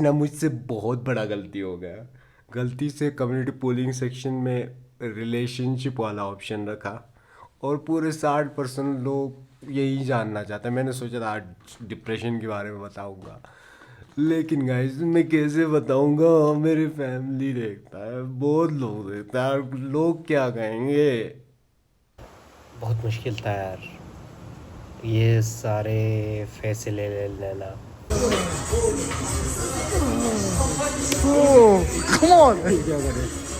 ना मुझसे बहुत बड़ा गलती हो गया। गलती से कम्युनिटी पोलिंग सेक्शन में रिलेशनशिप वाला ऑप्शन रखा और पूरे 60% लोग यही जानना चाहते हैं। मैंने सोचा था आज डिप्रेशन के बारे में बताऊंगा, लेकिन गाइस मैं कैसे बताऊंगा? मेरी फैमिली देखता है, बहुत लोग देखता है, लोग क्या कहेंगे। बहुत मुश्किल था यार ये सारे फैसले ले लेना।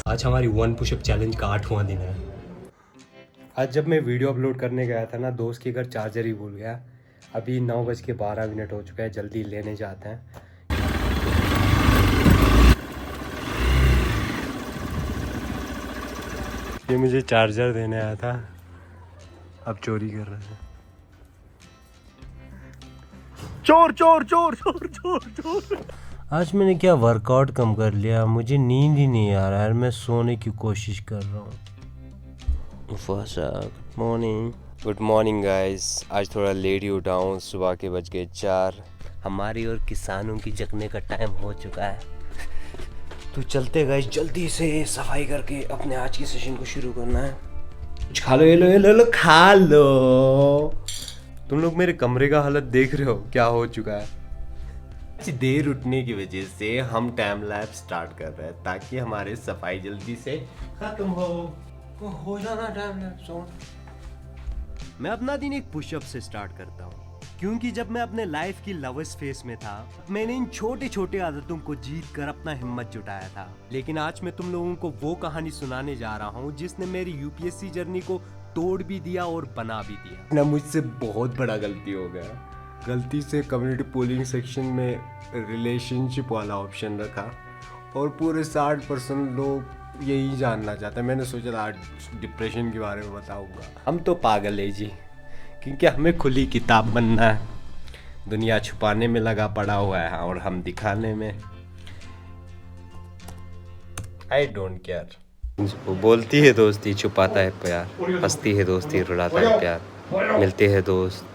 आज हमारी 1 पुशअप चैलेंज का 8वां दिन है। आज जब मैं वीडियो अपलोड करने गया था ना, दोस्त के घर चार्जर ही भूल गया। अभी 9:12 हो चुका है, जल्दी लेने जाते हैं। ये मुझे चार्जर देने आया था, अब चोरी कर रहे हैं। चोर चोर चोर चोर चोर चोर। आज मैंने क्या वर्कआउट कम कर लिया, मुझे नींद ही नहीं आ रहा है। मैं सोने की कोशिश कर रहा हूँ। Good morning guys. आज थोड़ा लेट ही उठा हूँ, सुबह के बज गए 4। हमारी और किसानों की जगने का टाइम हो चुका है, तो चलते गाइस जल्दी से सफाई करके अपने आज की सेशन को शुरू करना है। कुछ खा लो, ये लो खा लो। तुम लोग मेरे कमरे का हालत देख रहे हो क्या हो चुका है। देर उठने की वजह से हम टाइम लैप स्टार्ट कर रहे हैं ताकि हमारे सफाई जल्दी से खत्म हो जाना टाइम लैप्स। मैं अपना दिन एक पुशअप से स्टार्ट करता हूँ, क्योंकि जब मैं अपने लाइफ की लवर्स फेस में था, मैंने इन छोटे छोटे आदतों को जीत कर अपना हिम्मत जुटाया था। लेकिन आज मैं तुम लोगों को वो कहानी सुनाने जा रहा हूँ जिसने मेरी यूपीएससी जर्नी को तोड़ भी दिया और बना भी दिया। ना मुझसे बहुत बड़ा गलती हो गया। गलती से कम्युनिटी पोलिंग सेक्शन में रिलेशनशिप वाला ऑप्शन रखा और पूरे 60% लोग यही जानना चाहते हैं। मैंने सोचा था आज डिप्रेशन के बारे में बताऊंगा। हम तो पागल है जी, क्योंकि हमें खुली किताब बनना है। दुनिया छुपाने में लगा पड़ा हुआ है और हम दिखाने में। I don't care. वो बोलती है दोस्ती, छुपाता है प्यार। हंसती है दोस्ती, रुलाता है प्यार। मिलते हैं दोस्त,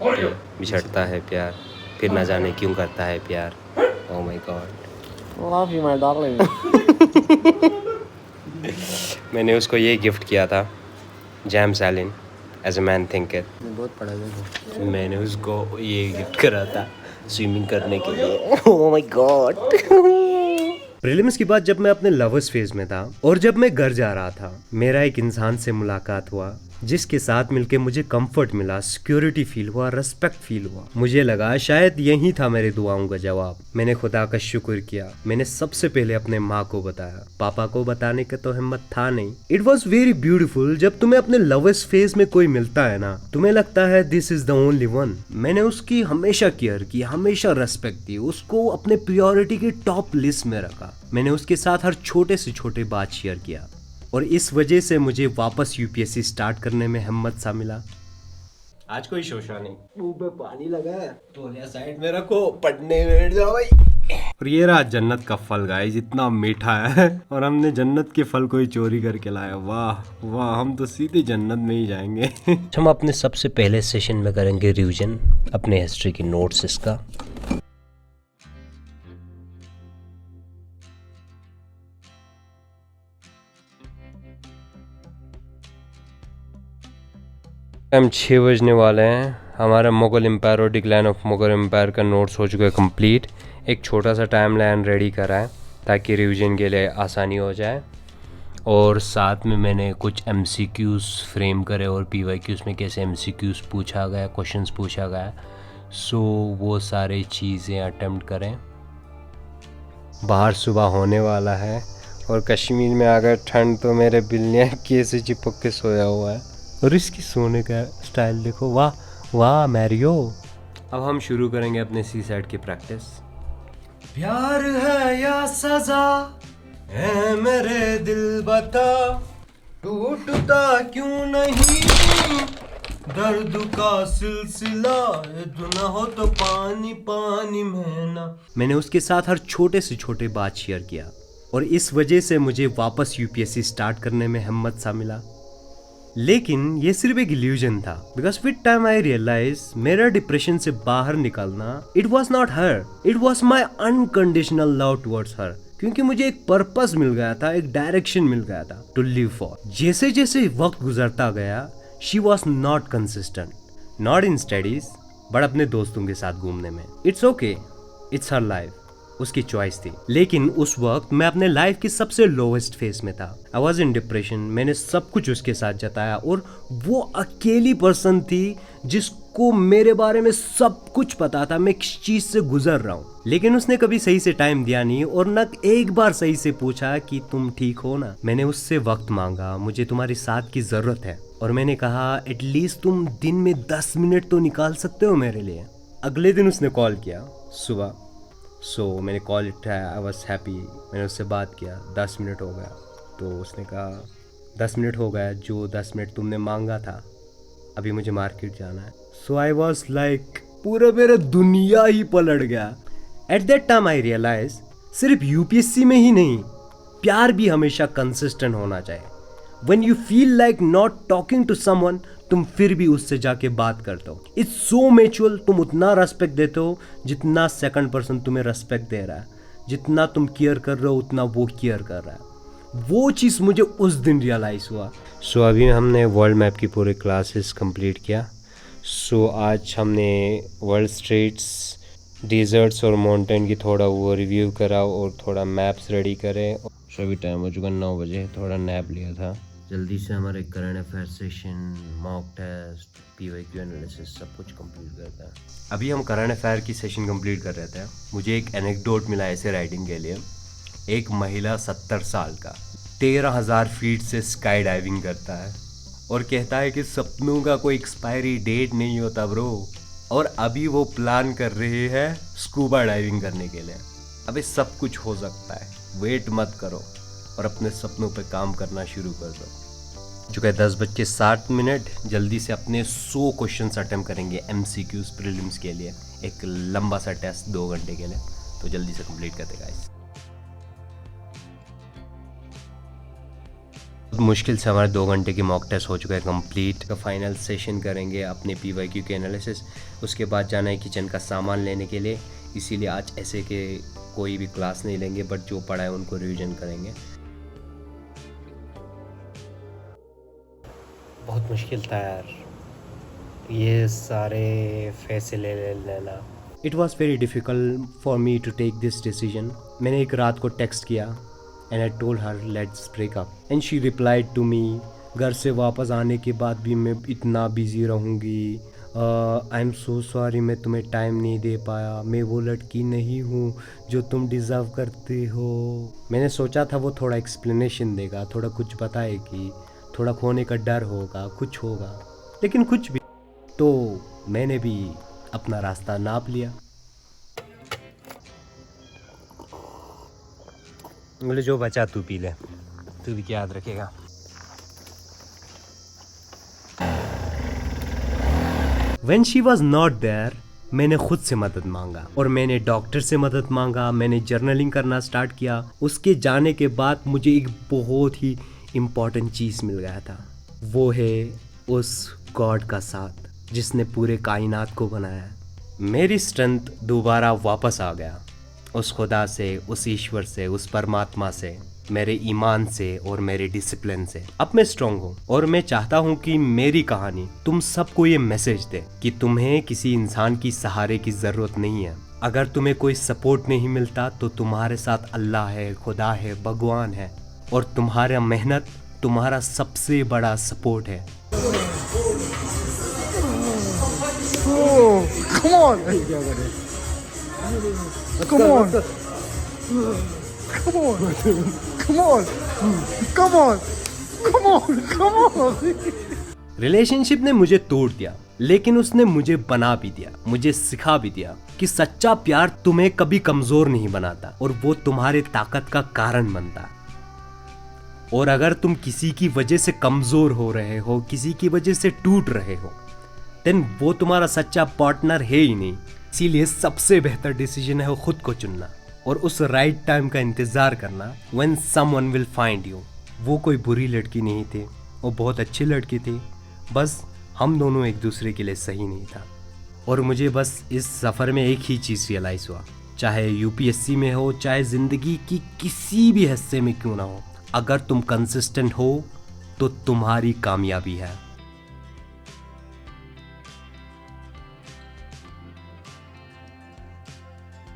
बिछड़ता है प्यार। फिर न जाने क्यों करता है प्यार। Oh my god, love you my darling. मैंने उसको ये गिफ्ट किया था, James Allen, as a man thinker. बहुत पढ़ा है। मैंने उसको ये गिफ्ट करा था स्विमिंग करने के लिए। ओह माय गॉड। प्रीलिम्स के बाद जब मैं अपने लवर्स फेज में था और जब मैं घर जा रहा था, मेरा एक इंसान से मुलाकात हुआ जिसके साथ मिलके मुझे कंफर्ट मिला, सिक्योरिटी फील हुआ, रेस्पेक्ट फील हुआ। मुझे लगा शायद यही था मेरे दुआओं का जवाब। मैंने खुदा का शुक्र किया। मैंने सबसे पहले अपने माँ को बताया, पापा को बताने का तो हिम्मत था नहीं। It was very beautiful. जब तुम्हें अपने लवर्स फेज में कोई मिलता है ना, तुम्हें लगता है this is the only one. मैंने उसकी हमेशा केयर की, हमेशा रेस्पेक्ट दी, उसको अपने प्रायोरिटी के टॉप लिस्ट में रखा। मैंने उसके साथ हर छोटे से छोटे बात शेयर किया और इस वजह से मुझे वापस यूपीएससी स्टार्ट करने में हिम्मत सा मिला। आज कोई शोशा नहीं। मुंह पे पानी लगा है, तौलिया साइड में रखो, पढ़ने बैठ जाओ भाई। और ये रहा जन्नत का फल गाइस, इतना मीठा है और हमने जन्नत के फल को ही चोरी करके लाया। वाह वाह, हम तो सीधे जन्नत में ही जाएंगे। हम अपने सबसे पहले सेशन में करेंगे रिवीजन अपने हिस्ट्री की नोट्स इसका। हम 6 बजने वाले हैं। हमारा मुगल एम्पायर और डिक्लाइन ऑफ मुगल एम्पायर का नोट्स हो चुका है कंप्लीट। एक छोटा सा टाइम लाइन रेडी करा है ताकि रिवीजन के लिए आसानी हो जाए। और साथ में मैंने कुछ एमसीक्यूज़ फ्रेम करे और पीवाईक्यूज़ में कैसे एमसीक्यूज़ पूछा गया, क्वेश्चंस पूछा गया, सो वो सारी चीज़ें अटेम्प्ट करें। बाहर सुबह होने वाला है और कश्मीर में अगर ठंड तो मेरे बिल्लियाँ कैसे चिपक के सोया हुआ है और इसकी सोने का स्टाइल देखो। वाह वाह मैरियो। अब हम शुरू करेंगे अपने सी सेट की प्रैक्टिस। प्यार है या सजा है मेरे दिल बता, टूटता क्यों नहीं दर्द का सिलसिला, ना हो तो पानी पानी में ना। मैंने उसके साथ हर छोटे से छोटे बात शेयर किया और इस वजह से मुझे वापस यूपीएससी स्टार्ट करने में हिम्मत सा मिला। लेकिन ये सिर्फ एक इल्यूजन था, because with time I realize मेरा डिप्रेशन से बाहर निकलना it was not her, it was my unconditional love towards her. क्योंकि मुझे एक पर्पस मिल गया था, एक डायरेक्शन मिल गया था टू लिव फॉर। जैसे जैसे वक्त गुजरता गया she was not consistent, not in studies but अपने दोस्तों के साथ घूमने में। It's okay, it's her life, उसकी चॉइस थी। लेकिन उस वक्त मैं अपने लाइफ की सबसे लोवेस्ट फेज में था। I was in depression. मैंने सब कुछ उसके साथ जताया और वो अकेली पर्सन थी जिसको मेरे बारे में सब कुछ पता था, मैं किस चीज से गुजर रहा हूँ। लेकिन उसने कभी सही से टाइम दिया नहीं और न एक बार सही से पूछा कि तुम ठीक हो ना। मैंने उससे वक्त मांगा, मुझे तुम्हारी साथ की जरूरत है, और मैंने कहा एटलीस्ट तुम दिन में 10 मिनट तो निकाल सकते हो मेरे लिए। अगले दिन उसने कॉल किया सुबह। मैंने कॉल उठाया, आई वॉज हैप्पी। मैंने उससे बात किया, 10 मिनट हो गया। तो उसने कहा 10 मिनट हो गया, जो 10 मिनट तुमने मांगा था, अभी मुझे मार्केट जाना है। सो आई वॉज लाइक, पूरा मेरा दुनिया ही पलट गया। At that time I realize सिर्फ यूपीएससी में ही नहीं, प्यार भी हमेशा कंसिस्टेंट होना चाहिए। When you feel like not talking to someone, तुम फिर भी उससे जाके बात करते हो। It's so mutual. तुम उतना रेस्पेक्ट देते हो जितना सेकंड पर्सन तुम्हें रेस्पेक्ट दे रहा है, जितना तुम केयर कर रहे हो उतना वो केयर कर रहा है। वो चीज़ मुझे उस दिन रियलाइज हुआ। अभी हमने वर्ल्ड मैप की पूरे क्लासेस कंप्लीट किया। आज हमने वर्ल्ड स्ट्रीट्स, डिजर्ट्स और माउंटेन की थोड़ा वो रिव्यू करा और थोड़ा मैप्स रेडी करे। अभी टाइम हो चुका 9 बजे, थोड़ा नैप लिया था। जल्दी से हमारे current affair session, mock test, PYQ analysis सब कुछ कंप्लीट करता है। अभी हम करंट अफेयर की सेशन कंप्लीट कर रहे थे। मुझे एक एनेक्डोट मिला ऐसे राइटिंग के लिए। एक महिला 70 साल का 13,000 फीट से स्काई डाइविंग करता है और कहता है कि सपनों का कोई एक्सपायरी डेट नहीं होता ब्रो, और अभी वो प्लान कर रहे हैं स्कूबा डाइविंग करने के लिए। अबे सब कुछ हो सकता है, वेट मत करो और अपने सपनों पे काम करना शुरू कर दो। चुका है 10:07। जल्दी से अपने 100 क्वेश्चन अटेम्प्ट करेंगे MCQs प्रीलिम्स के लिए, एक लंबा सा टेस्ट 2 घंटे के लिए। तो जल्दी से कंप्लीट करते गाइस। मुश्किल से हमारे 2 घंटे की मॉक टेस्ट हो चुका है कंप्लीट। का फाइनल सेशन करेंगे अपने पीवाईक्यू के एनालिसिस। उसके बाद जाना है किचन का सामान लेने के लिए, इसीलिए आज ऐसे के कोई भी क्लास नहीं लेंगे, बट जो पढ़ा है उनको रिवीजन करेंगे। बहुत मुश्किल था यार ये सारे फैसले ले लेना। It was very difficult for me to take this decision. मैंने एक रात को टेक्स्ट किया and I told her let's break up, and she replied to me, घर से वापस आने के बाद भी मैं इतना बिजी रहूँगी, आई एम सो सॉरी मैं तुम्हें टाइम नहीं दे पाया, मैं वो लड़की नहीं हूँ जो तुम डिज़र्व करते हो। मैंने सोचा था वो थोड़ा एक्सप्लेनेशन देगा, थोड़ा कुछ बताएगी, थोड़ा खोने का डर होगा, कुछ होगा, लेकिन कुछ भी। तो मैंने भी अपना रास्ता नाप लिया। बोले जो बचा तू पी ले, तू भी क्या याद रखेगा। When she was not there, मैंने खुद से मदद मांगा और मैंने डॉक्टर से मदद मांगा। मैंने जर्नलिंग करना स्टार्ट किया। उसके जाने के बाद मुझे एक बहुत ही इम्पॉर्टेंट चीज़ मिल गया था, वो है उस गॉड का साथ जिसने पूरे कायनात को बनाया। मेरी स्ट्रेंथ दोबारा वापस आ गया उस खुदा से, उस ईश्वर से, उस परमात्मा से, मेरे ईमान से और मेरे डिसिप्लिन से। अब मैं स्ट्रॉन्ग हूँ और मैं चाहता हूँ कि मेरी कहानी तुम सबको ये मैसेज दे कि तुम्हें किसी इंसान की सहारे की ज़रूरत नहीं है। अगर तुम्हें कोई सपोर्ट नहीं मिलता तो तुम्हारे साथ अल्लाह है, खुदा है, भगवान है, और तुम्हारा मेहनत तुम्हारा सबसे बड़ा सपोर्ट है। Come on! Come on! Come on! Come on! Come on! Come on! Come on! Relationship ने मुझे तोड़ दिया, लेकिन उसने मुझे बना भी दिया, मुझे सिखा भी दिया कि सच्चा प्यार तुम्हें कभी कमजोर नहीं बनाता और वो तुम्हारे ताकत का कारण बनता। और अगर तुम किसी की वजह से कमजोर हो रहे हो, किसी की वजह से टूट रहे हो, देन वो तुम्हारा सच्चा पार्टनर है ही नहीं। इसीलिए सबसे बेहतर डिसीजन है खुद को चुनना और उस राइट टाइम का इंतजार करना, when someone will find you. वो कोई बुरी लड़की नहीं थी वो बहुत अच्छी लड़की थी, बस हम दोनों एक दूसरे के लिए सही नहीं था। और मुझे बस इस सफ़र में एक ही चीज़ रियलाइज़ हुआ, चाहे यूपीएससी में हो, चाहे ज़िंदगी की किसी भी हिस्से में क्यों ना हो, अगर तुम कंसिस्टेंट हो तो तुम्हारी कामयाबी है।